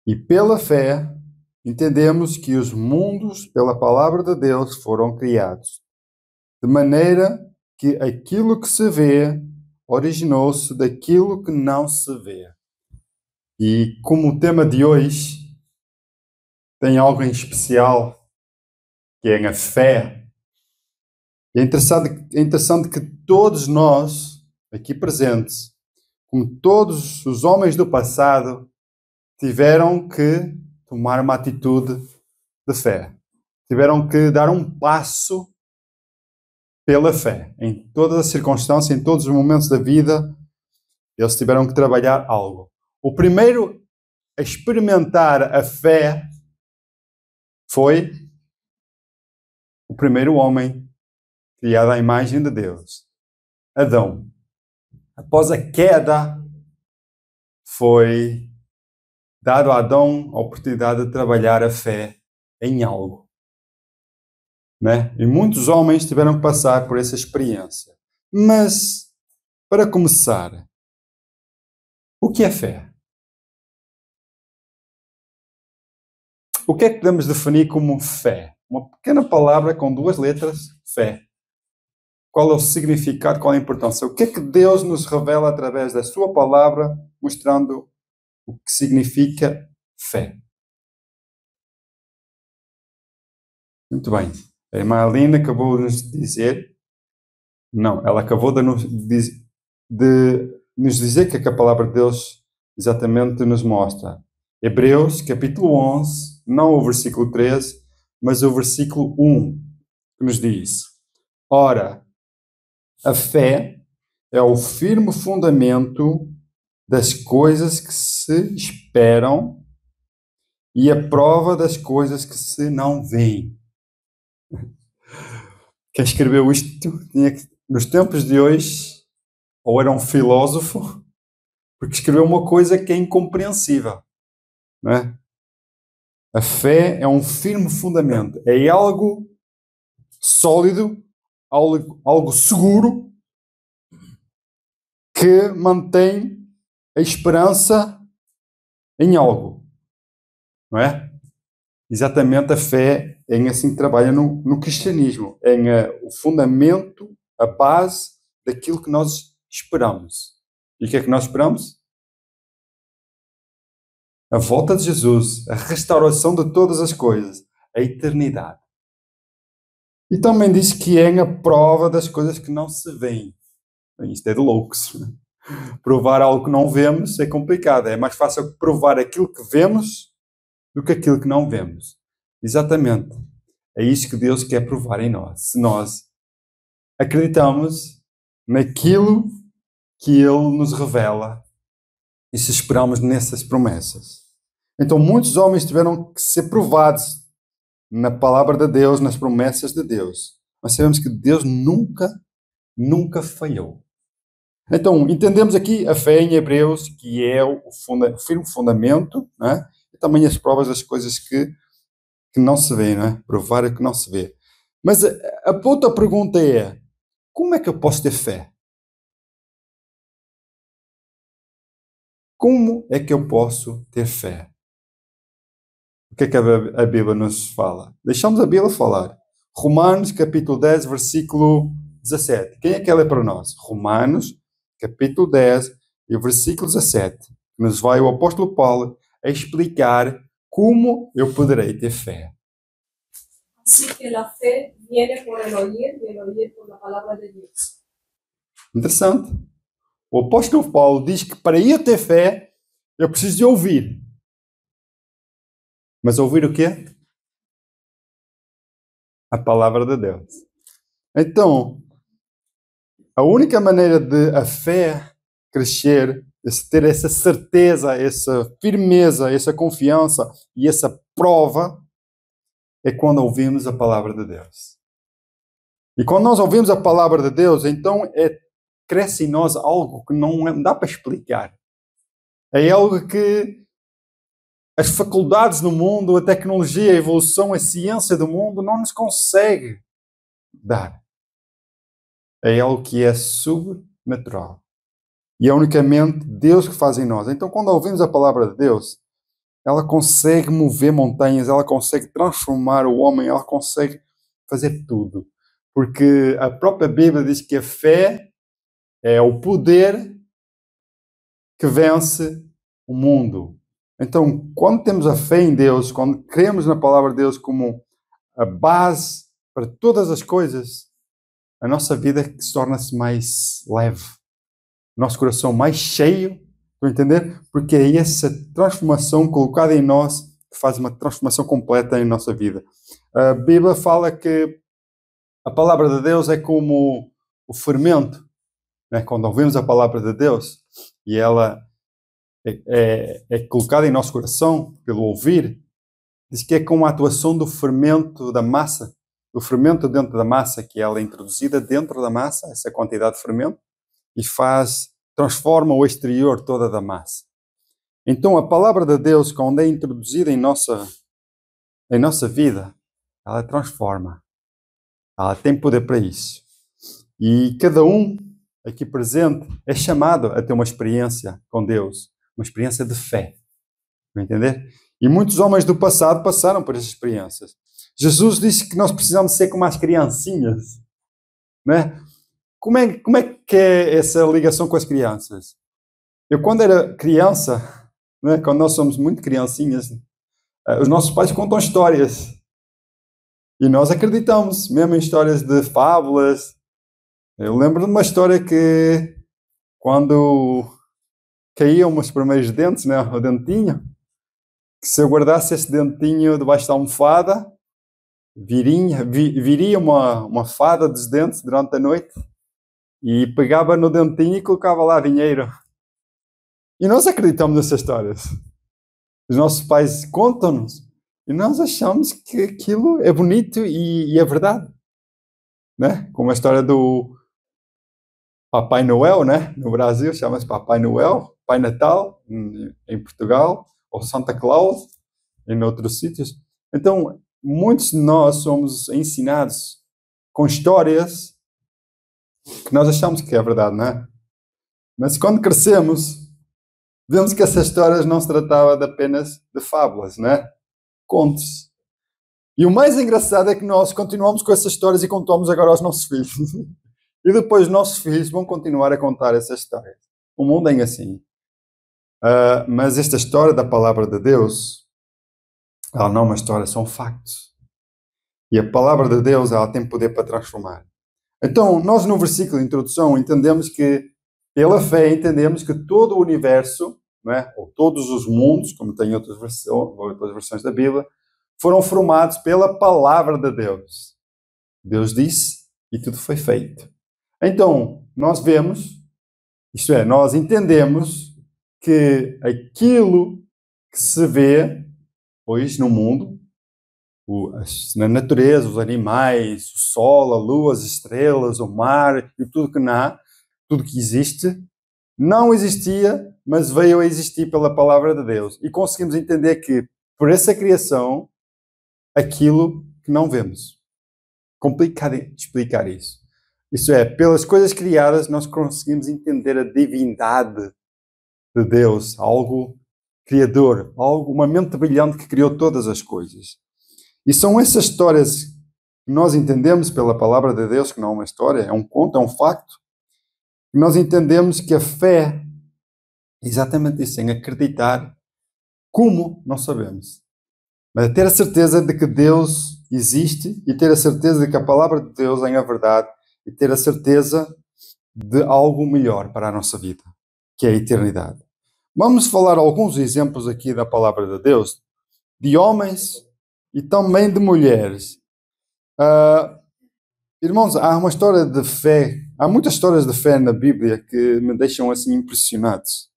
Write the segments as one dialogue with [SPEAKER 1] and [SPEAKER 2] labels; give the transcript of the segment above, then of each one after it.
[SPEAKER 1] E pela fé, entendemos que os mundos, pela palavra de Deus, foram criados, de maneira que aquilo que se vê originou-se daquilo que não se vê. E como o tema de hoje tem algo em especial, que é a fé, é interessante que todos nós, aqui presentes, como todos os homens do passado, tiveram que tomar uma atitude de fé. Tiveram que dar um passo pela fé. Em todas as circunstâncias, em todos os momentos da vida, eles tiveram que trabalhar algo. O primeiro a experimentar a fé foi o primeiro homem criado à imagem de Deus, Adão. Após a queda, foi dado a Adão a oportunidade de trabalhar a fé em algo. Né? E muitos homens tiveram que passar por essa experiência. Mas, para começar, o que é fé? O que é que podemos definir como fé? Uma pequena palavra com duas letras, fé. Qual é o significado, qual é a importância? O que é que Deus nos revela através da sua palavra, mostrando o que significa fé? Muito bem. A irmã Aline acabou de nos dizer, não, ela acabou de nos dizer que a palavra de Deus exatamente nos mostra. Hebreus, capítulo 11, não o versículo 13, mas o versículo 1, que nos diz: Ora, a fé é o firme fundamento das coisas que se esperam e a prova das coisas que se não veem. Quem escreveu isto tinha que, nos tempos de hoje, ou era um filósofo, porque escreveu uma coisa que é incompreensível. Não é? A fé é um firme fundamento, é algo sólido, algo seguro, que mantém a esperança em algo. Não é? Exatamente a fé é assim que trabalha no cristianismo, é o fundamento, a base daquilo que nós esperamos. E o que é que nós esperamos? A volta de Jesus, a restauração de todas as coisas, a eternidade. E também diz que é a prova das coisas que não se veem. Bem, isto é de loucos. Provar algo que não vemos é complicado. É mais fácil provar aquilo que vemos do que aquilo que não vemos. Exatamente. É isso que Deus quer provar em nós. Se nós acreditamos naquilo que Ele nos revela e se esperamos nessas promessas. Então, muitos homens tiveram que ser provados na palavra de Deus, nas promessas de Deus. Mas sabemos que Deus nunca falhou. Então, entendemos aqui a fé em Hebreus, que é o firme fundamento, né? E também as provas das coisas que não se vê, né? Provar é que não se vê. Mas a outra pergunta é, como é que eu posso ter fé? Como é que eu posso ter fé? O que é que a Bíblia nos fala? Deixamos a Bíblia falar. Romanos, capítulo 10, versículo 17. Quem é que ela é para nós? Romanos, capítulo 10 e o versículo 17. Nos vai o apóstolo Paulo a explicar como eu poderei ter fé.
[SPEAKER 2] Así que la fe viene por el oír y el oír por la palabra de Dios.
[SPEAKER 1] Interessante. O apóstolo Paulo diz que para eu ter fé, eu preciso de ouvir. Mas ouvir o quê? A palavra de Deus. Então, a única maneira de a fé crescer, de ter essa certeza, essa firmeza, essa confiança e essa prova, é quando ouvimos a palavra de Deus. E quando nós ouvimos a palavra de Deus, então cresce em nós algo que não dá para explicar. É algo que as faculdades do mundo, a tecnologia, a evolução, a ciência do mundo não nos consegue dar. É algo que é sobrenatural. E é unicamente Deus que faz em nós. Então, quando ouvimos a palavra de Deus, ela consegue mover montanhas, ela consegue transformar o homem, ela consegue fazer tudo. Porque a própria Bíblia diz que a fé é o poder que vence o mundo. Então, quando temos a fé em Deus, quando cremos na palavra de Deus como a base para todas as coisas, a nossa vida torna-se mais leve, nosso coração mais cheio, estão a entender? Porque é essa transformação colocada em nós que faz uma transformação completa em nossa vida. A Bíblia fala que a palavra de Deus é como o fermento, né? Quando ouvimos a palavra de Deus e ela é colocada em nosso coração pelo ouvir, diz que é como a atuação do fermento da massa, do fermento dentro da massa, que ela é introduzida dentro da massa, essa quantidade de fermento, e transforma o exterior toda da massa. Então a palavra de Deus, quando é introduzida em nossa vida, ela transforma. Ela tem poder para isso. E cada um aqui presente é chamado a ter uma experiência com Deus, uma experiência de fé. Vai entender? E muitos homens do passado passaram por essas experiências. Jesus disse que nós precisamos ser como as criancinhas, né? Como é que é essa ligação com as crianças? Eu, quando era criança, né, quando nós somos muito criancinhas, os nossos pais contam histórias. E nós acreditamos, mesmo em histórias de fábulas. Eu lembro de uma história que, quando caíam os primeiros dentes, né, o dentinho, que se eu guardasse esse dentinho debaixo da almofada, viria uma fada dos dentes durante a noite e pegava no dentinho e colocava lá dinheiro. E nós acreditamos nessas histórias. Os nossos pais contam-nos e nós achamos que aquilo é bonito e é verdade. Né? Como a história do Papai Noel, né? No Brasil chama-se Papai Noel, Pai Natal, em Portugal, ou Santa Claus, em outros sítios. Então, muitos de nós somos ensinados com histórias que nós achamos que é verdade, não é? Mas quando crescemos, vemos que essas histórias não se tratavam apenas de fábulas, não é? Contos. E o mais engraçado é que nós continuamos com essas histórias e contamos agora aos nossos filhos. E depois os nossos filhos vão continuar a contar essas histórias. O mundo é assim. Mas esta história da palavra de Deus, ela não é uma história, são factos. E a palavra de Deus, ela tem poder para transformar. Então, nós no versículo de introdução entendemos que, pela fé, entendemos que todo o universo, não é? Ou todos os mundos, como tem outras versões da Bíblia, foram formados pela palavra de Deus. Deus disse e tudo foi feito. Então, nós vemos, isto é, nós entendemos que aquilo que se vê hoje no mundo, na natureza, os animais, o sol, a lua, as estrelas, o mar e tudo que existe, não existia, mas veio a existir pela palavra de Deus. E conseguimos entender que, por essa criação, aquilo que não vemos. Complicado explicar isso. Isso é, pelas coisas criadas, nós conseguimos entender a divindade de Deus, algo criador, uma mente brilhante que criou todas as coisas. E são essas histórias que nós entendemos pela palavra de Deus, que não é uma história, é um conto, é um facto, que nós entendemos que a fé é exatamente isso, em acreditar como não sabemos. Mas ter a certeza de que Deus existe e ter a certeza de que a palavra de Deus é a verdade e ter a certeza de algo melhor para a nossa vida, que é a eternidade. Vamos falar alguns exemplos aqui da palavra de Deus, de homens e também de mulheres. Irmãos, há uma história de fé, há muitas histórias de fé na Bíblia que me deixam assim impressionados.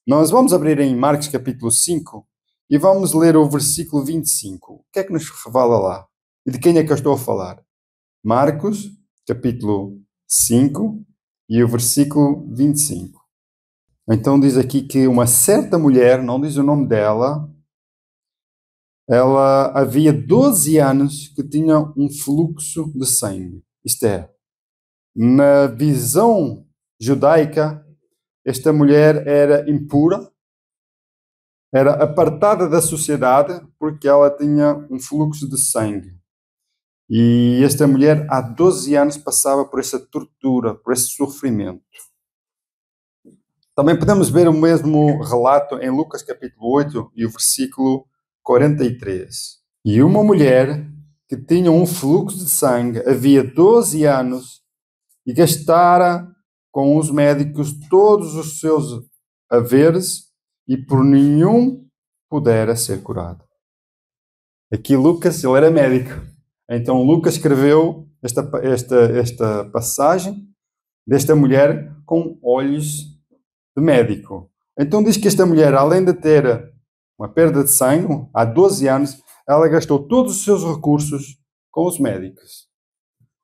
[SPEAKER 1] Nós vamos abrir em Marcos capítulo 5 e vamos ler o versículo 25. O que é que nos revela lá? E de quem é que eu estou a falar? Marcos capítulo 5 e o versículo 25. Então diz aqui que uma certa mulher, não diz o nome dela, ela havia 12 anos que tinha um fluxo de sangue. Isto é, na visão judaica, esta mulher era impura era apartada da sociedade porque ela tinha um fluxo de sangue. E esta mulher, há 12 anos, passava por essa tortura, por esse sofrimento. Também podemos ver o mesmo relato em Lucas capítulo 8 e o versículo 43. E uma mulher que tinha um fluxo de sangue havia 12 anos e gastara com os médicos todos os seus haveres e por nenhum pudera ser curado. Aqui Lucas, ele era médico. Então Lucas escreveu esta passagem desta mulher com olhos de médico. Então diz que esta mulher, além de ter uma perda de sangue, há 12 anos, ela gastou todos os seus recursos com os médicos.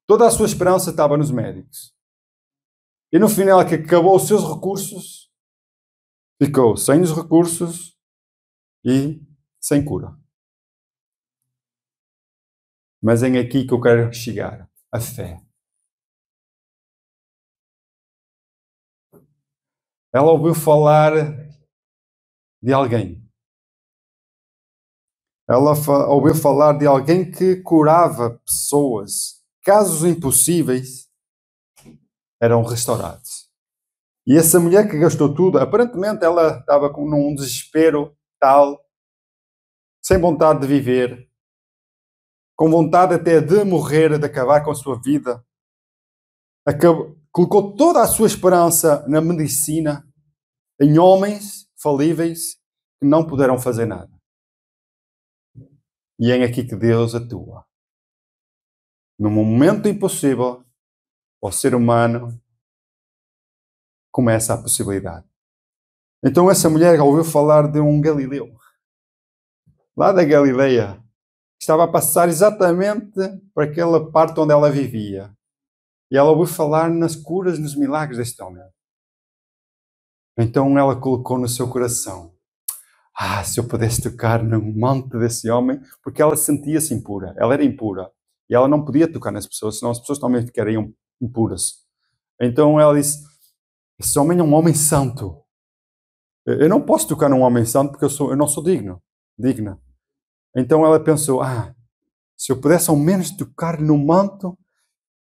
[SPEAKER 1] Toda a sua esperança estava nos médicos. E no final, que acabou os seus recursos, ficou sem os recursos e sem cura. Mas é aqui que eu quero chegar, a fé. Ela ouviu falar de alguém. Ela ouviu falar de alguém que curava pessoas. Casos impossíveis eram restaurados. E essa mulher que gastou tudo, aparentemente ela estava num desespero tal, sem vontade de viver, com vontade até de morrer, de acabar com a sua vida. Colocou toda a sua esperança na medicina, em homens falíveis que não puderam fazer nada. E é aqui que Deus atua. No momento impossível, o ser humano começa a possibilidade. Então essa mulher ouviu falar de um galileu, lá da Galileia, que estava a passar exatamente por aquela parte onde ela vivia. E ela ouviu falar nas curas, nos milagres deste homem. Então ela colocou no seu coração: se eu pudesse tocar no manto desse homem, porque ela sentia-se impura, ela era impura, e ela não podia tocar nas pessoas, senão as pessoas também ficariam impuras. Então ela disse: esse homem é um homem santo. Eu não posso tocar num homem santo porque eu não sou digna. Então ela pensou: se eu pudesse ao menos tocar no manto,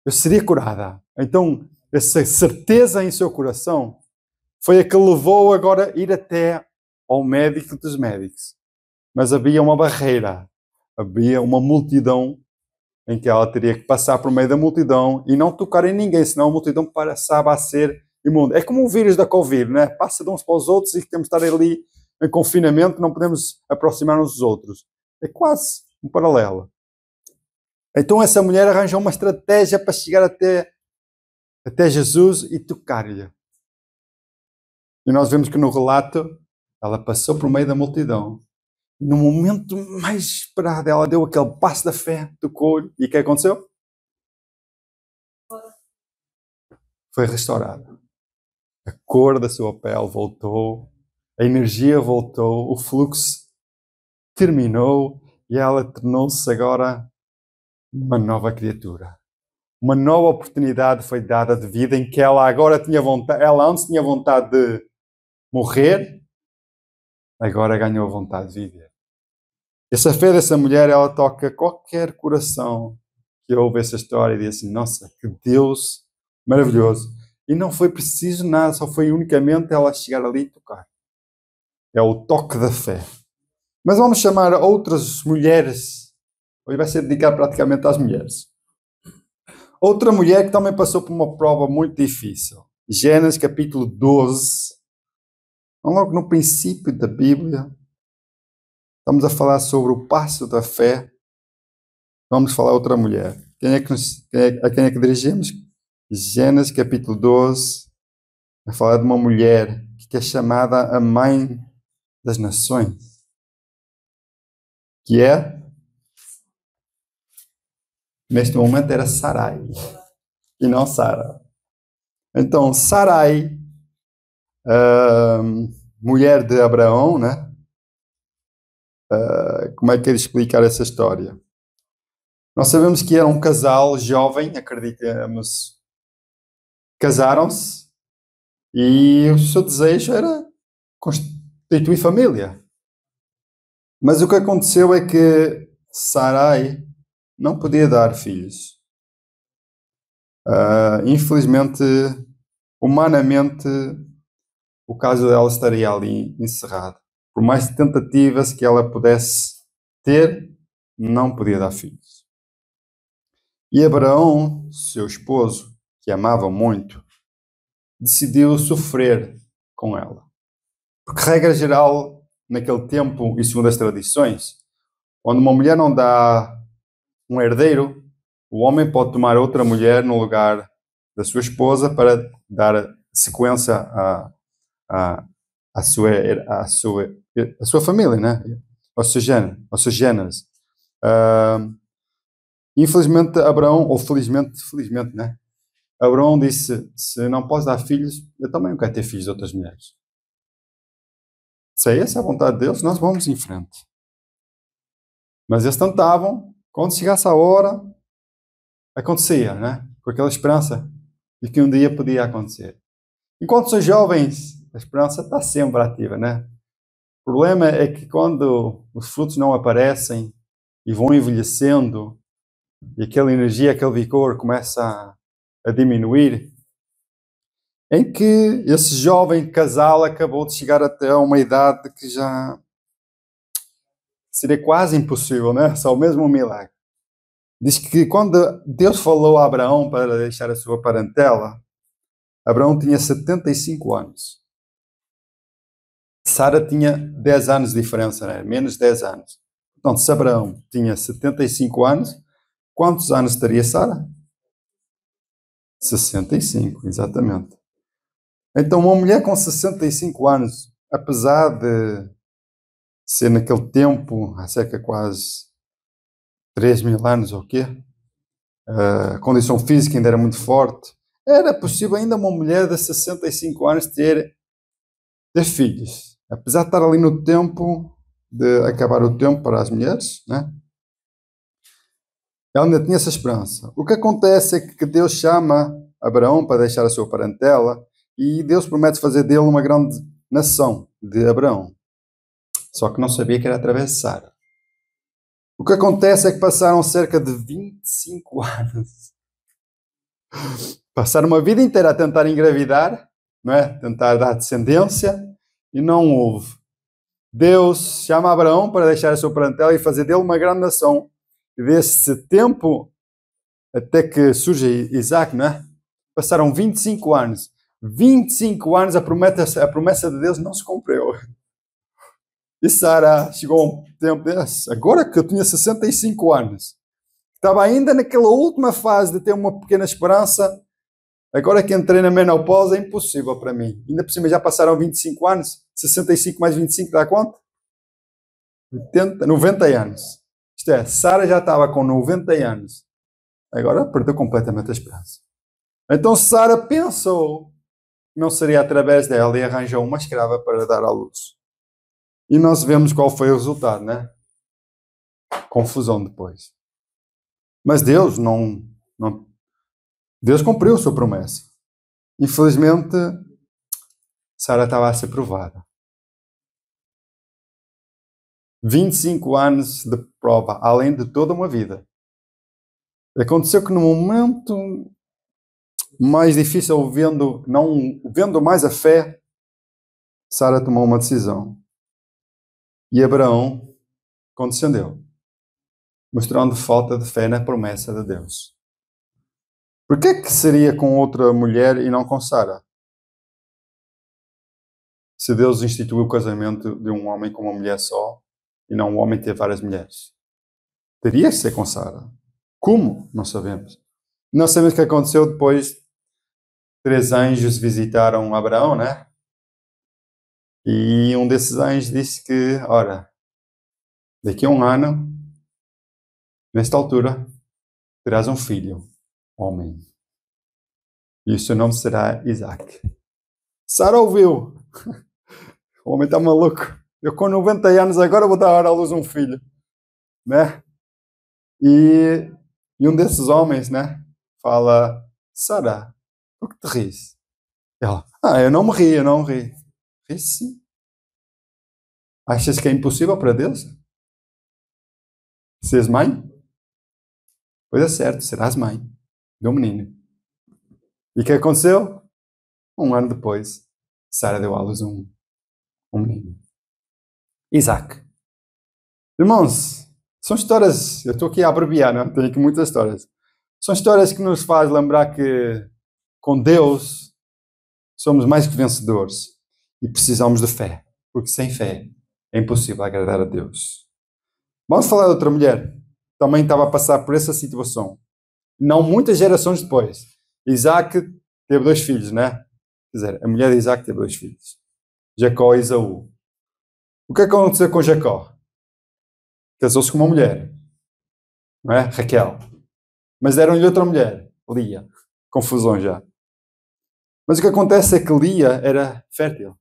[SPEAKER 1] eu seria curada. Então essa certeza em seu coração foi a que levou agora a ir até ao médico dos médicos. Mas havia uma barreira, havia uma multidão em que ela teria que passar por meio da multidão e não tocar em ninguém, senão a multidão passava a ser imunda. É como o vírus da Covid, né? Passa de uns para os outros e temos de estar ali em confinamento, não podemos aproximar-nos dos outros. É quase um paralelo. Então essa mulher arranjou uma estratégia para chegar até Jesus e tocar-lhe. E nós vemos que no relato ela passou por meio da multidão. No momento mais esperado, ela deu aquele passo da fé, tocou-lhe. E o que aconteceu? Foi restaurada. A cor da sua pele voltou, a energia voltou, o fluxo terminou e ela tornou-se agora uma nova criatura. Uma nova oportunidade foi dada de vida em que ela agora tinha vontade, ela antes tinha vontade de morrer, agora ganhou vontade de viver. Essa fé dessa mulher, ela toca qualquer coração que ouve essa história e diz assim: nossa, que Deus maravilhoso. E não foi preciso nada, só foi unicamente ela chegar ali e tocar. É o toque da fé. Mas vamos chamar outras mulheres. Hoje vai ser dedicado praticamente às mulheres. Outra mulher que também passou por uma prova muito difícil. Gênesis capítulo 12. Logo no princípio da Bíblia. Estamos a falar sobre o passo da fé. Vamos falar outra mulher. A quem é que dirigimos? Gênesis capítulo 12. Vai falar de uma mulher que é chamada a mãe das nações. Que é, neste momento, era Sarai. E não Sara. Então, Sarai, mulher de Abraão, né? Como é que ele explicar essa história? Nós sabemos que era um casal jovem, acreditamos. Casaram-se e o seu desejo era constituir família. Mas o que aconteceu é que Sarai não podia dar filhos. Infelizmente, humanamente, o caso dela estaria ali encerrado. Por mais tentativas que ela pudesse ter, não podia dar filhos. E Abraão, seu esposo, que amava muito, decidiu sofrer com ela. Porque, regra geral, naquele tempo, e segundo as tradições, quando uma mulher não dá um herdeiro, o homem pode tomar outra mulher no lugar da sua esposa para dar sequência à sua família, né? Aos seus géneros. Infelizmente, Abraão, ou felizmente, né? Abraão disse: se não posso dar filhos, eu também não quero ter filhos de outras mulheres. Se é essa a vontade de Deus, nós vamos em frente. Mas eles tentavam, quando chegasse a hora, acontecia, né? Com aquela esperança de que um dia podia acontecer. Enquanto são jovens, a esperança está sempre ativa, né? O problema é que quando os frutos não aparecem e vão envelhecendo e aquela energia, aquele vigor começa a diminuir, em que esse jovem casal acabou de chegar até uma idade que já seria quase impossível, né? Só mesmo um milagre. Diz que quando Deus falou a Abraão para deixar a sua parentela, Abraão tinha 75 anos. Sara tinha 10 anos de diferença, né? Menos 10 anos. Então, se Abraão tinha 75 anos, quantos anos teria Sara? 65, exatamente. Então, uma mulher com 65 anos, apesar de ser naquele tempo, há cerca de quase 3.000 anos ou o quê, a condição física ainda era muito forte, era possível ainda uma mulher de 65 anos ter filhos. Apesar de estar ali no tempo, de acabar o tempo para as mulheres, né? Ela ainda tinha essa esperança. O que acontece é que Deus chama Abraão para deixar a sua parentela e Deus promete fazer dele uma grande nação, de Abraão. Só que não sabia que era através de Sara. O que acontece é que passaram cerca de 25 anos. Passaram uma vida inteira a tentar engravidar, não é? Tentar dar descendência, e não houve. Deus chama Abraão para deixar a sua parentela e fazer dele uma grande nação. E desse tempo até que surge Isaac, não é? Passaram 25 anos. 25 anos, a promessa de Deus não se cumpriu. E Sara chegou a um tempo desse, agora que eu tinha 65 anos, estava ainda naquela última fase de ter uma pequena esperança, agora que entrei na menopausa é impossível para mim. Ainda por cima já passaram 25 anos, 65 mais 25 dá quanto? 90 anos. Isto é, Sara já estava com 90 anos. Agora perdeu completamente a esperança. Então Sara pensou que não seria através dela e arranjou uma escrava para dar à luz. E nós vemos qual foi o resultado, né? Confusão depois. Mas Deus Deus cumpriu a sua promessa. Infelizmente, Sara estava a ser provada. 25 anos de prova, além de toda uma vida. Aconteceu que no momento mais difícil, vendo mais a fé, Sara tomou uma decisão. E Abraão condescendeu, mostrando falta de fé na promessa de Deus. Por que seria com outra mulher e não com Sara? Se Deus instituiu o casamento de um homem com uma mulher só, e não um homem ter várias mulheres. Teria que ser com Sara. Como? Não sabemos. Não sabemos o que aconteceu depois. 3 anjos visitaram Abraão, né? E um desses anjos disse que, ora, daqui a um ano, nesta altura, terás um filho, homem. E o seu nome será Isaac. Sara ouviu. O homem está maluco. Eu com 90 anos agora vou dar à luz um filho. Né? E um desses homens, né? Fala, Sara, por que te rires? Ela, eu não me ri. Ri sim. Achas que é impossível para Deus? Seres mãe? Pois é certo, serás mãe de um menino. E o que aconteceu? Um ano depois, Sara deu à luz um menino. Isaac. Irmãos, são histórias, eu estou aqui a abreviar, não? Tenho aqui muitas histórias. São histórias que nos fazem lembrar que com Deus somos mais que vencedores e precisamos de fé, porque sem fé é impossível agradar a Deus. Vamos falar de outra mulher que também estava a passar por essa situação. Não muitas gerações depois. Isaac teve 2 filhos, né? Quer dizer, a mulher de Isaac teve 2 filhos. Jacó e Esaú. O que aconteceu com Jacó? Casou-se com uma mulher, não é? Raquel. Mas deram-lhe outra mulher, Lia. Confusão já. Mas o que acontece é que Lia era fértil.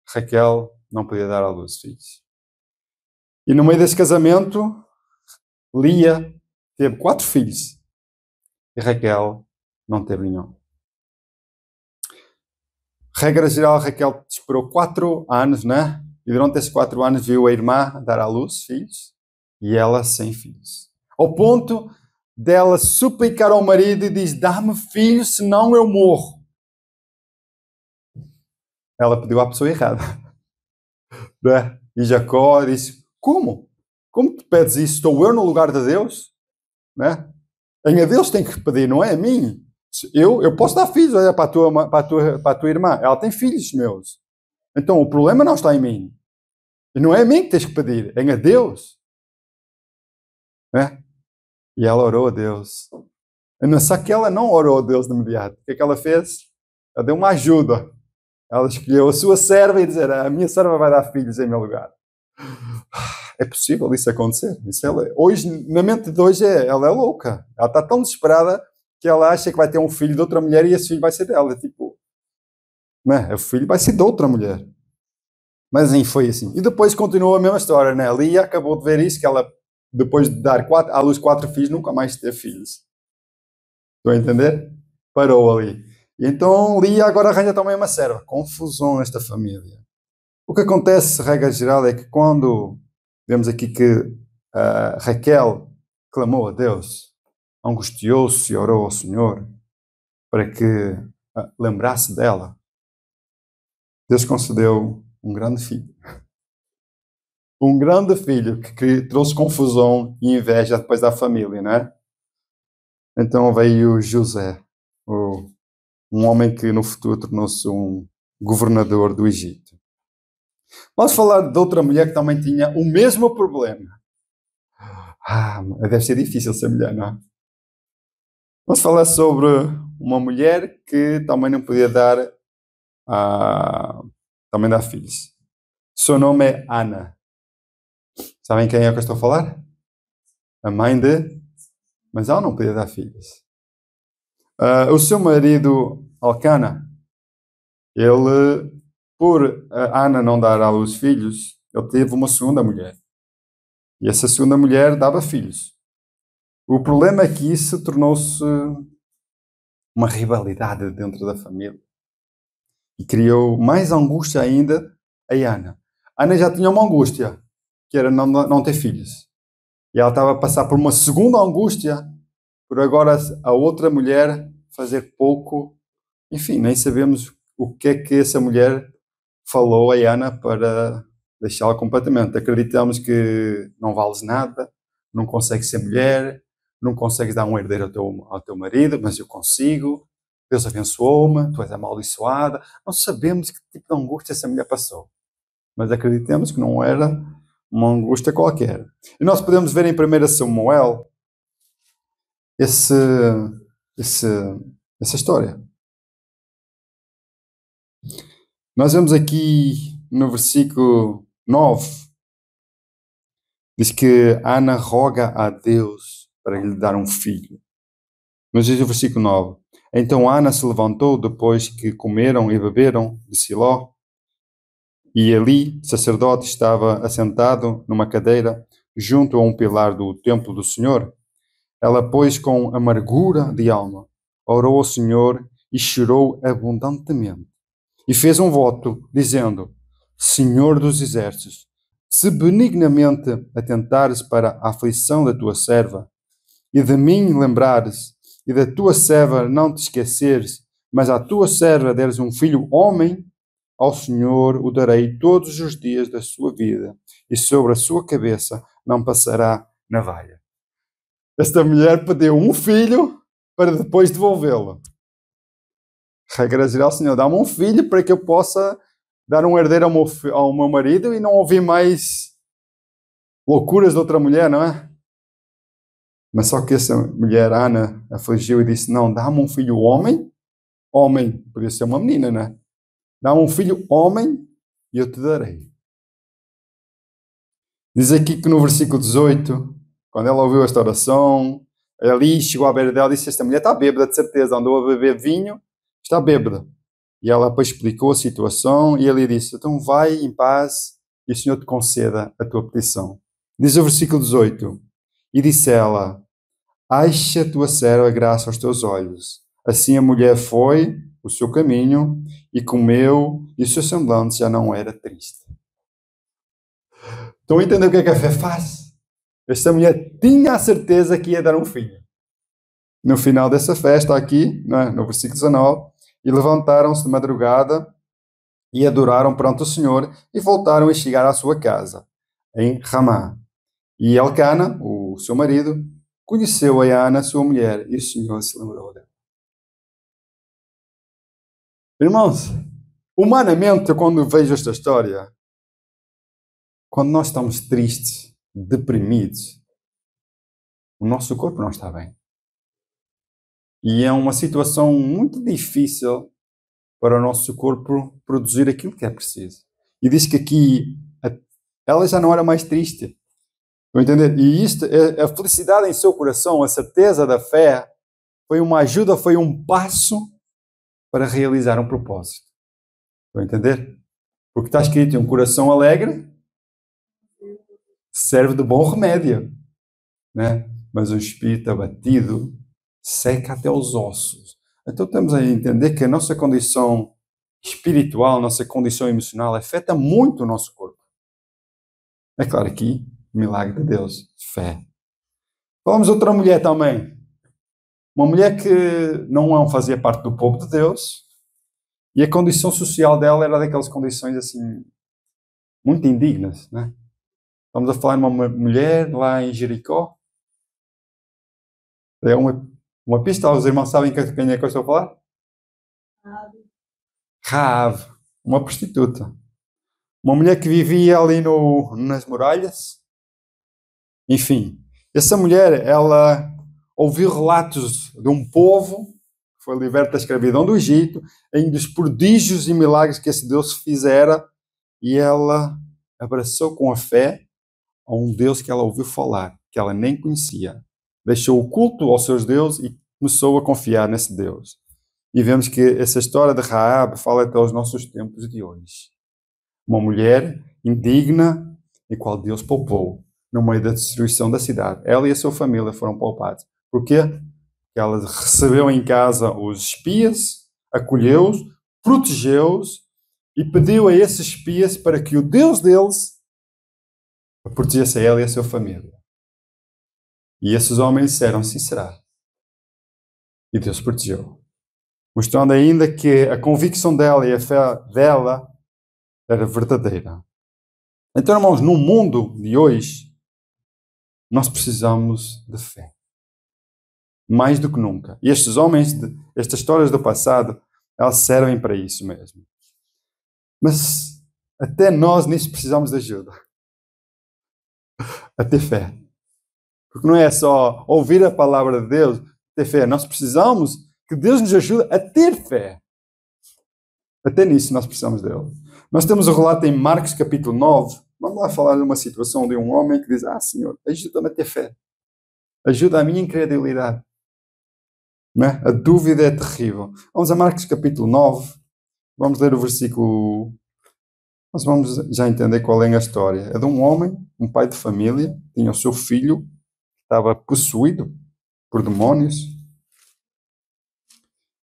[SPEAKER 1] Raquel não podia dar à luz filhos. E no meio desse casamento, Lia teve 4 filhos. E Raquel não teve nenhum. Regra geral, Raquel esperou 4 anos, né? E durante esses 4 anos viu a irmã dar à luz filhos e ela sem filhos. Ao ponto dela suplicar ao marido e diz: dá-me filhos, senão eu morro. Ela pediu à pessoa errada. Né? E Jacó disse: como? Como tu pedes isso? Estou eu no lugar de Deus? Né? A Deus tem que pedir, não é a mim. Eu posso dar filhos, olha, para a tua irmã. Ela tem filhos meus. Então o problema não está em mim. E não é a mim que tens que pedir, é a Deus. Né? E ela orou a Deus. Só que ela não orou a Deus de imediato. O que é que ela fez? Ela deu uma ajuda. Ela escolheu a sua serva e dizer: a minha serva vai dar filhos em meu lugar. É possível isso acontecer. Hoje, na mente de hoje, ela é louca. Ela está tão desesperada que ela acha que vai ter um filho de outra mulher e esse filho vai ser dela. Tipo, né? O filho vai ser de outra mulher. Mas assim, foi assim. E depois continuou a mesma história, né? Lia acabou de ver isso, que ela, depois de dar à luz 4 filhos, nunca mais teve filhos. Estão a entender? Parou ali. E então Lia agora arranja também uma serva. Confusão nesta família. O que acontece, regra geral, é que quando vemos aqui que Raquel clamou a Deus, angustiou-se e orou ao Senhor para que lembrasse dela, Deus concedeu um grande filho. Um grande filho que trouxe confusão e inveja depois da família, não é? Então veio José, um homem que no futuro tornou-se um governador do Egito. Vamos falar de outra mulher que também tinha o mesmo problema. Deve ser difícil ser mulher, não é? Vamos falar sobre uma mulher que também não podia também dar filhos. Seu nome é Ana. Sabem quem é que eu estou a falar? A mãe de... Mas ela não podia dar filhos. O seu marido, Elcana, ele, por Ana não dar à luz filhos, ele teve uma segunda mulher. E essa segunda mulher dava filhos. O problema é que isso tornou-se uma rivalidade dentro da família. E criou mais angústia ainda a Ana. Ana já tinha uma angústia, que era não ter filhos. E ela estava a passar por uma segunda angústia, por agora a outra mulher fazer pouco. Enfim, nem sabemos o que é que essa mulher falou a Ana para deixá-la completamente. Acreditamos que não vales nada, não consegues ser mulher, não consegues dar um herdeiro ao teu marido, mas eu consigo. Deus abençoou-me, tu és amaldiçoada. Não sabemos que tipo de angústia essa mulher passou. Mas acreditamos que não era uma angústia qualquer. E nós podemos ver em 1 Samuel essa história. Nós vemos aqui no versículo 9, diz que Ana roga a Deus para lhe dar um filho. Mas diz o versículo 9: então Ana se levantou depois que comeram e beberam de Siló, e ali o sacerdote estava assentado numa cadeira junto a um pilar do templo do Senhor. Ela, pois, com amargura de alma, orou ao Senhor e chorou abundantemente. E fez um voto, dizendo: Senhor dos exércitos, se benignamente atentares para a aflição da tua serva, e de mim lembrares, e da tua serva não te esqueceres, mas à tua serva deres um filho homem, ao Senhor o darei todos os dias da sua vida, e sobre a sua cabeça não passará navalha. Esta mulher pediu um filho para depois devolvê-lo. Regra geral, Senhor, dá-me um filho para que eu possa dar um herdeiro ao meu marido e não ouvir mais loucuras de outra mulher, não é? Mas só que essa mulher, Ana, afligiu e disse, não, dá-me um filho homem, podia ser uma menina, não é? Dá-me um filho homem e eu te darei. Diz aqui que no versículo 18, quando ela ouviu esta oração, ali chegou à beira dela e disse, esta mulher está bêbada, de certeza, andou a beber vinho, está bêbada. E ela depois explicou a situação e ele disse, então vai em paz e o Senhor te conceda a tua petição. Diz o versículo 18, e disse ela, acha a tua serva graça aos teus olhos. Assim a mulher foi o seu caminho e comeu e o seu semblante já não era triste. Estão a entender o que é que a fé faz? Esta mulher tinha a certeza que ia dar um filho. No final dessa festa aqui, no versículo 19, e levantaram-se de madrugada e adoraram perante o Senhor e voltaram a chegar à sua casa, em Ramá. E Elcana, o seu marido, conheceu a Ana, sua mulher, e o Senhor se lembrou dela. Irmãos, humanamente, quando vejo esta história, quando nós estamos tristes, deprimidos, o nosso corpo não está bem. E é uma situação muito difícil para o nosso corpo produzir aquilo que é preciso. E diz que aqui ela já não era mais triste. Estão a entender? E isto, a felicidade em seu coração, a certeza da fé, foi uma ajuda, foi um passo para realizar um propósito. Estão a entender? Porque está escrito, um coração alegre serve de bom remédio, né? Mas um espírito abatido seca até os ossos. Então temos a entender que a nossa condição espiritual, a nossa condição emocional afeta muito o nosso corpo. É claro aqui, milagre de Deus, fé. Falamos de outra mulher também. Uma mulher que não fazia parte do povo de Deus e a condição social dela era daquelas condições assim, muito indignas, né? Estamos a falar de uma mulher lá em Jericó. É uma pista, os irmãos sabem quem é que eu estou a falar? Raabe, uma prostituta. Uma mulher que vivia ali nas muralhas. Enfim, essa mulher, ela ouviu relatos de um povo que foi liberto da escravidão do Egito, em dos prodígios e milagres que esse Deus fizera, e ela abraçou com a fé a um Deus que ela ouviu falar, que ela nem conhecia. Deixou o culto aos seus deuses e começou a confiar nesse Deus. E vemos que essa história de Raabe fala até aos nossos tempos de hoje. Uma mulher indigna, em qual Deus poupou no meio da destruição da cidade. Ela e a sua família foram poupados. Por quê? Porque ela recebeu em casa os espias, acolheu-os, protegeu-os e pediu a esses espias para que o Deus deles protegesse a ela e a sua família. E esses homens disseram, sim, será. E Deus protegeu. Mostrando ainda que a convicção dela e a fé dela era verdadeira. Então, irmãos, no mundo de hoje, nós precisamos de fé. Mais do que nunca. E estes homens, estas histórias do passado, elas servem para isso mesmo. Mas até nós nisso precisamos de ajuda. A ter fé. Porque não é só ouvir a palavra de Deus, ter fé. Nós precisamos que Deus nos ajude a ter fé. Até nisso nós precisamos dele. Nós temos o relato em Marcos capítulo 9. Vamos lá falar de uma situação de um homem que diz, Senhor, ajuda-me a ter fé. Ajuda a minha incredulidade. Não é? A dúvida é terrível. Vamos a Marcos capítulo 9. Vamos ler o versículo. Nós vamos já entender qual é a história. É de um homem, um pai de família, tinha o seu filho, que estava possuído por demónios.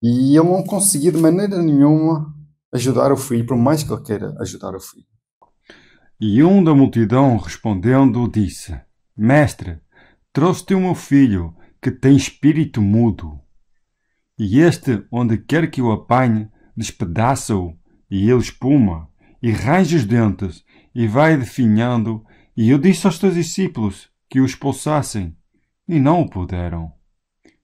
[SPEAKER 1] E ele não conseguia de maneira nenhuma ajudar o filho, por mais que ele queira ajudar o filho. E um da multidão, respondendo, disse: Mestre, trouxe-te o meu filho, que tem espírito mudo. E este, onde quer que o apanhe, despedaça-o, e ele espuma, e range os dentes, e vai definhando. E eu disse aos teus discípulos que o expulsassem, e não o puderam.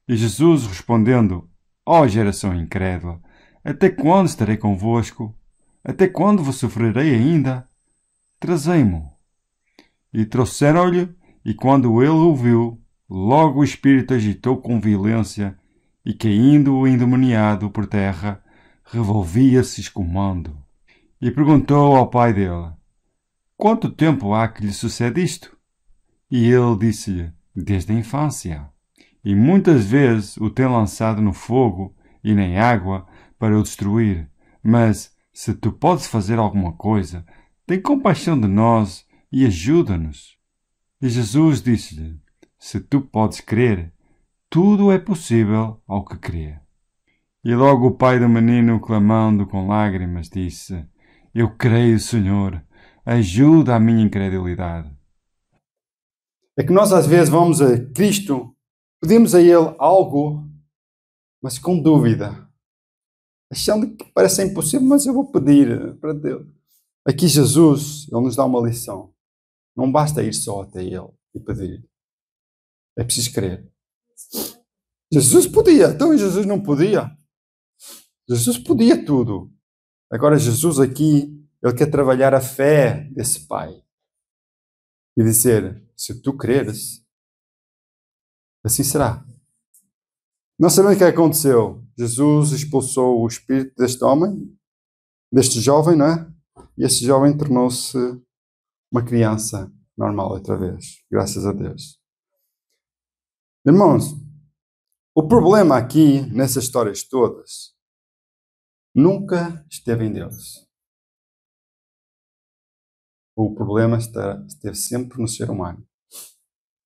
[SPEAKER 1] E Jesus respondendo: Ó geração incrédula, até quando estarei convosco? Até quando vos sofrerei ainda? Trazei-mo. E trouxeram-lhe, e quando ele o viu, logo o espírito agitou com violência, e caindo o endemoniado por terra, revolvia-se escumando. E perguntou ao pai dele: Quanto tempo há que lhe sucede isto? E ele disse-lhe: Desde a infância. E muitas vezes o tem lançado no fogo e nem água para o destruir. Mas, se tu podes fazer alguma coisa, tem compaixão de nós e ajuda-nos. E Jesus disse-lhe: Se tu podes crer, tudo é possível ao que crê. E logo o pai do menino, clamando com lágrimas, disse: Eu creio, Senhor, ajuda a minha incredulidade. É que nós às vezes vamos a Cristo, pedimos a Ele algo, mas com dúvida, achando que parece impossível, mas eu vou pedir para Deus. Aqui Jesus, Ele nos dá uma lição. Não basta ir só até Ele e pedir. É preciso crer. Jesus podia, então Jesus não podia. Jesus podia tudo. Agora Jesus aqui, Ele quer trabalhar a fé desse pai. E dizer, se tu creres, assim será. Nós sabemos o que aconteceu. Jesus expulsou o espírito deste homem, deste jovem, não é? E este jovem tornou-se uma criança normal outra vez, graças a Deus. Irmãos, o problema aqui, nessas histórias todas, nunca esteve em Deus. O problema esteve sempre no ser humano,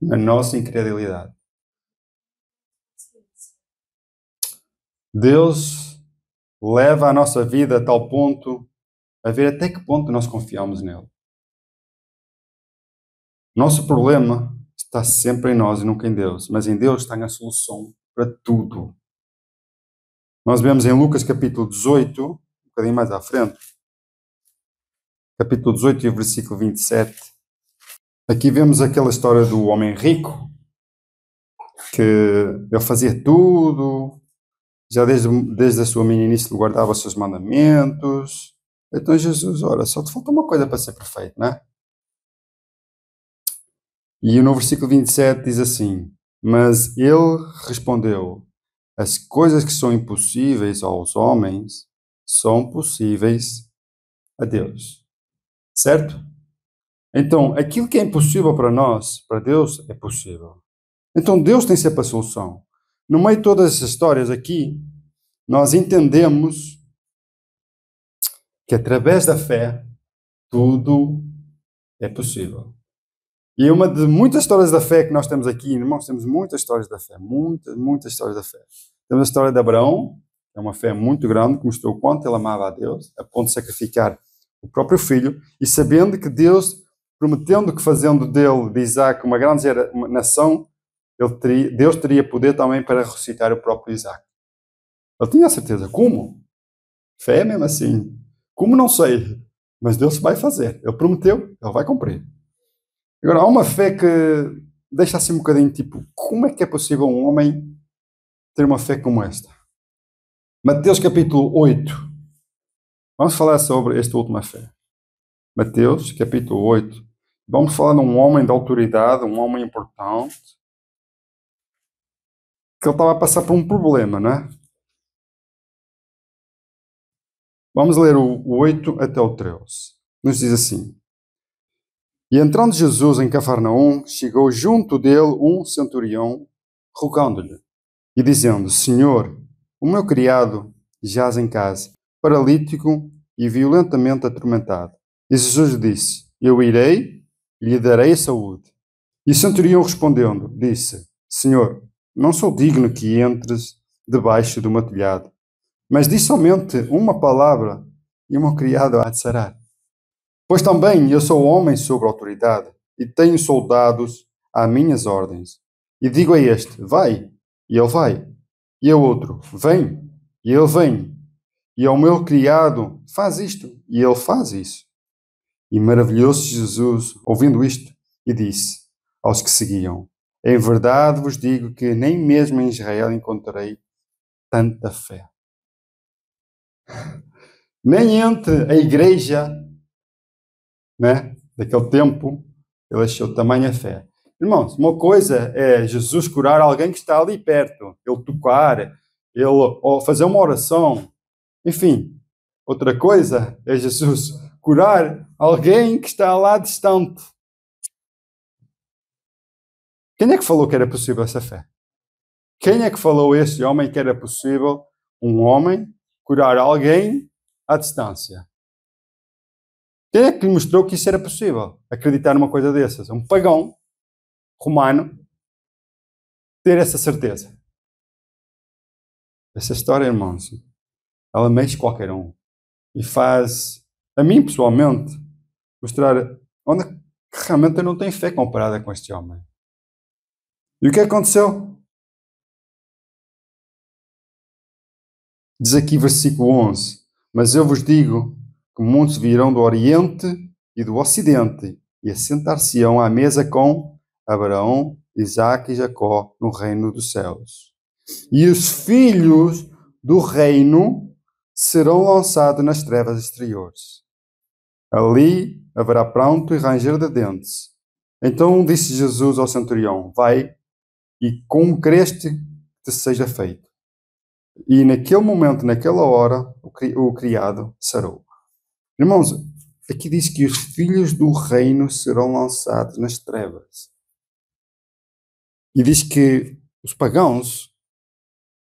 [SPEAKER 1] na nossa incredulidade. Deus leva a nossa vida a tal ponto, a ver até que ponto nós confiamos nele. Nosso problema está sempre em nós e nunca em Deus, mas em Deus está a solução para tudo. Nós vemos em Lucas capítulo 18, um bocadinho mais à frente, capítulo 18 e o versículo 27. Aqui vemos aquela história do homem rico, que ele fazia tudo, já desde a sua meninice ele guardava os seus mandamentos. Então Jesus, ora, só te falta uma coisa para ser perfeito, não é? E no versículo 27 diz assim: Mas ele respondeu: As coisas que são impossíveis aos homens são possíveis a Deus. Certo? Então, aquilo que é impossível para nós, para Deus, é possível. Então, Deus tem sempre a solução. No meio de todas essas histórias aqui, nós entendemos que através da fé, tudo é possível. E uma de muitas histórias da fé que nós temos aqui, irmãos, temos muitas histórias da fé, muitas histórias da fé. Temos a história de Abraão, que é uma fé muito grande, que mostrou o quanto ele amava a Deus, a ponto de sacrificar o próprio filho, e sabendo que Deus, prometendo que fazendo dele, de Isaac, uma grande nação, Deus teria poder também para ressuscitar o próprio Isaac. Ele tinha a certeza. Como? Fé é mesmo assim. Como não sei, mas Deus vai fazer. Ele prometeu, ele vai cumprir. Agora, há uma fé que deixa assim um bocadinho tipo, como é que é possível um homem ter uma fé como esta? Mateus capítulo 8. Vamos falar sobre esta última fé. Mateus capítulo 8. Vamos falar de um homem de autoridade, um homem importante, que ele estava a passar por um problema, não é? Vamos ler o 8 até o 13. Nos diz assim: E entrando Jesus em Cafarnaum, chegou junto dele um centurião, rogando-lhe, e dizendo: Senhor, o meu criado jaz em casa, paralítico e violentamente atormentado. E Jesus lhe disse: Eu irei e lhe darei saúde. E o centurião respondendo, disse: Senhor, não sou digno que entres debaixo do meu telhado, mas diz somente uma palavra e o meu criado há de sarar. Pois também eu sou homem sob autoridade e tenho soldados às minhas ordens. E digo a este, vai, e ele vai. E ao outro, vem, e ele vem. E ao meu criado, faz isto, e ele faz isso. E maravilhou-se Jesus, ouvindo isto, e disse aos que seguiam, em verdade vos digo que nem mesmo em Israel encontrei tanta fé. Nem entre a igreja, né, daquele tempo, ele achou tamanha fé. Irmãos, uma coisa é Jesus curar alguém que está ali perto, ele tocar, ele ou fazer uma oração, enfim. Outra coisa é Jesus curar alguém que está lá distante. Quem é que falou que era possível essa fé? Quem é que falou a esse homem que era possível um homem curar alguém à distância? Quem é que lhe mostrou que isso era possível? Acreditar numa coisa dessas? Um pagão romano ter essa certeza. Essa história, irmãos, ela mexe qualquer um. E faz, a mim pessoalmente, mostrar onde realmente eu não tenho fé comparada com este homem. E o que aconteceu? Diz aqui versículo 11. Mas eu vos digo que muitos virão do Oriente e do Ocidente e assentar-se-ão à mesa com Abraão, Isaque e Jacó no reino dos céus. E os filhos do reino serão lançados nas trevas exteriores. Ali haverá pranto e ranger de dentes. Então disse Jesus ao centurião, vai e como creste te seja feito. E naquele momento, naquela hora, o criado sarou. Irmãos, aqui diz que os filhos do reino serão lançados nas trevas. E diz que os pagãos,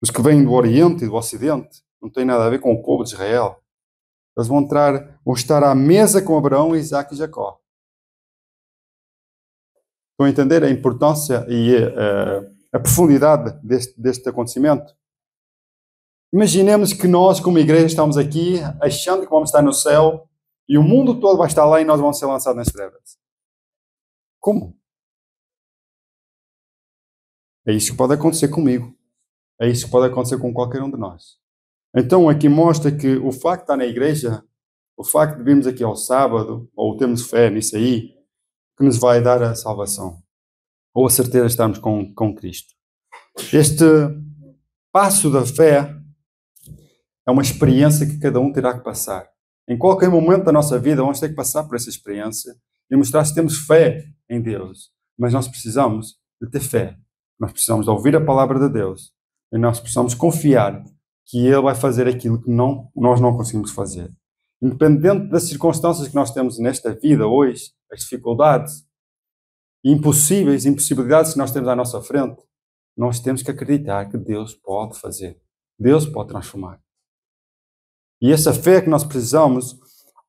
[SPEAKER 1] os que vêm do Oriente e do Ocidente, não têm nada a ver com o povo de Israel. Eles vão estar à mesa com Abraão, Isaque e Jacó. Estão a entender a importância e a profundidade deste acontecimento? Imaginemos que nós, como igreja, estamos aqui achando que vamos estar no céu e o mundo todo vai estar lá e nós vamos ser lançados nas trevas. Como? É isso que pode acontecer comigo. É isso que pode acontecer com qualquer um de nós. Então, aqui mostra que o facto de estar na igreja, o facto de virmos aqui ao sábado, ou termos fé nisso aí, que nos vai dar a salvação. Ou a certeza de estarmos com Cristo. Este passo da fé é uma experiência que cada um terá que passar. Em qualquer momento da nossa vida, vamos ter que passar por essa experiência e mostrar se temos fé em Deus. Mas nós precisamos de ter fé. Nós precisamos de ouvir a palavra de Deus. E nós precisamos confiar que Ele vai fazer aquilo que nós não conseguimos fazer. Independente das circunstâncias que nós temos nesta vida hoje, as dificuldades, impossibilidades que nós temos à nossa frente, nós temos que acreditar que Deus pode fazer. Deus pode transformar. E essa fé que nós precisamos,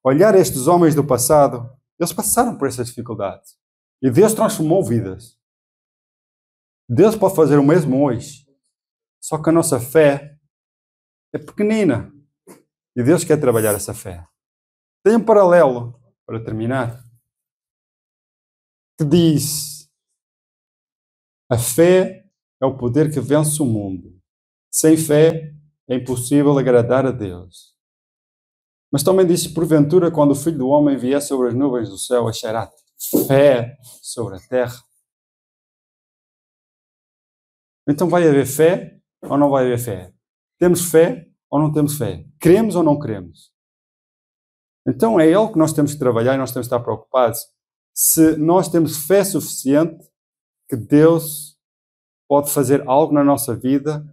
[SPEAKER 1] olhar estes homens do passado, eles passaram por essas dificuldades. E Deus transformou vidas. Deus pode fazer o mesmo hoje. Só que a nossa fé é pequenina. E Deus quer trabalhar essa fé. Tem um paralelo, para terminar, que diz: a fé é o poder que vence o mundo. Sem fé é impossível agradar a Deus. Mas também diz: porventura, quando o Filho do Homem vier sobre as nuvens do céu, achará fé sobre a terra. Então vai haver fé ou não vai haver fé? Temos fé ou não temos fé? Cremos ou não cremos? Então é Ele que nós temos que trabalhar e nós temos que estar preocupados. Se nós temos fé suficiente que Deus pode fazer algo na nossa vida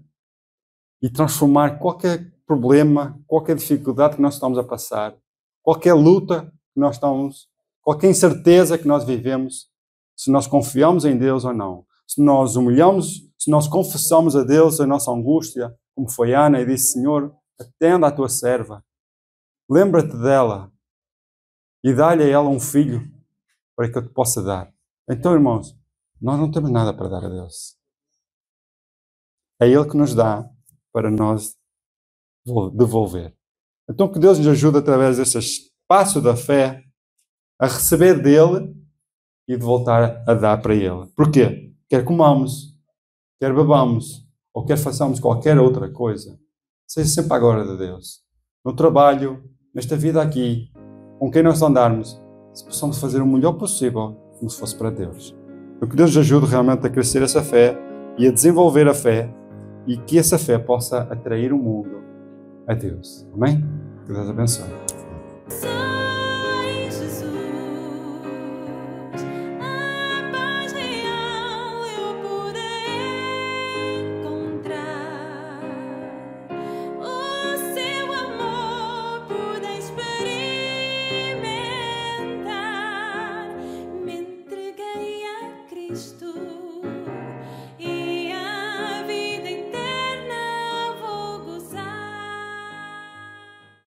[SPEAKER 1] e transformar qualquer problema, qualquer dificuldade que nós estamos a passar, qualquer luta que nós estamos, qualquer incerteza que nós vivemos, se nós confiamos em Deus ou não. Se nós humilhamos, se nós confessamos a Deus a nossa angústia, como foi Ana e disse: Senhor, atenda à tua serva, lembra-te dela e dá-lhe a ela um filho para que eu te possa dar. Então, irmãos, nós não temos nada para dar a Deus. É Ele que nos dá para nós devolver. Então que Deus nos ajude através desses passos da fé a receber dele e de voltar a dar para ele. Porquê? Quer comamos, quer bebamos, ou quer façamos qualquer outra coisa, seja sempre a glória de Deus. No trabalho, nesta vida aqui, com quem nós andarmos, se possamos fazer o melhor possível, como se fosse para Deus. Então, que Deus nos ajude realmente a crescer essa fé e a desenvolver a fé, e que essa fé possa atrair o mundo a Deus. Amém? Que Deus abençoe.